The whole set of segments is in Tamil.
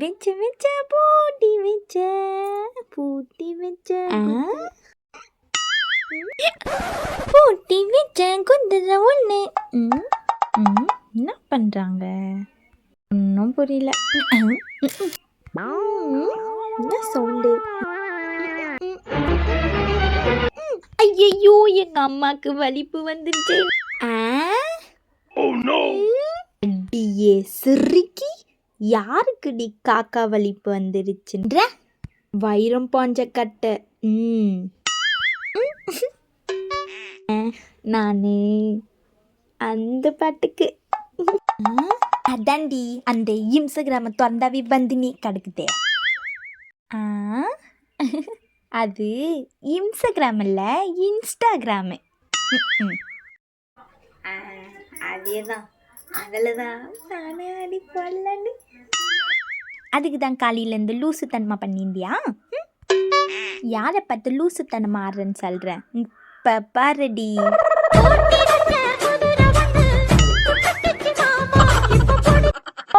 வச்ச வச்ச பூட்டி வச்ச பூட்டி வச்ச பூட்டி வச்ச குதிரை ஒன்று. என்ன பண்ணுறாங்க ஒன்றும் புரியல. என்ன சவுண்டு? ஐயையோ எங்க அம்மாக்கு வலிப்பு வந்துருச்சு. அடியே சிரிக்கி, யாருக்குடி காக்கா வலிப்பு வந்துருச்சுன்ற? வைரம் பாஞ்ச கட்டை. நானு அந்த பாட்டுக்கு அதாண்டி அந்த இன்ஸ்டாகிராம திறந்தாவே வந்து நீ கிடக்குதே. அது இன்ஸ்டாகிராம் இல்லை, இன்ஸ்டாகிராமு. அதேதான், அதில் தான் நானே அடி போடலன்னு. அதுக்கு தான் காலையிலேருந்து லூசுத்தனமா பண்ணியிருந்தியா? யாரை பார்த்து லூசுத்தனமா ஆடுறேன்னு சொல்கிறேன். இப்போ பாருடி.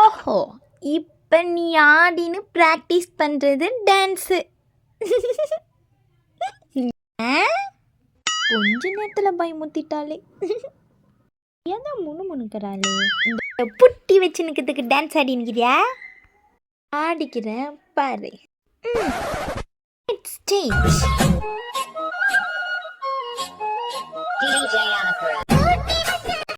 ஓஹோ, இப்போ நீ ஆடின்னு ப்ராக்டிஸ் பண்ணுறது டான்ஸு. கொஞ்ச நேரத்தில் பயமுத்திட்டாலே. ஏதோ முணுமுணுக்கிறாளே. இந்த புட்டி வச்சு நிற்கிறதுக்கு டான்ஸ் ஆடினுக்கிறியா? ஆடிக்கிறேன் பாரு. Let's change. DJ Anna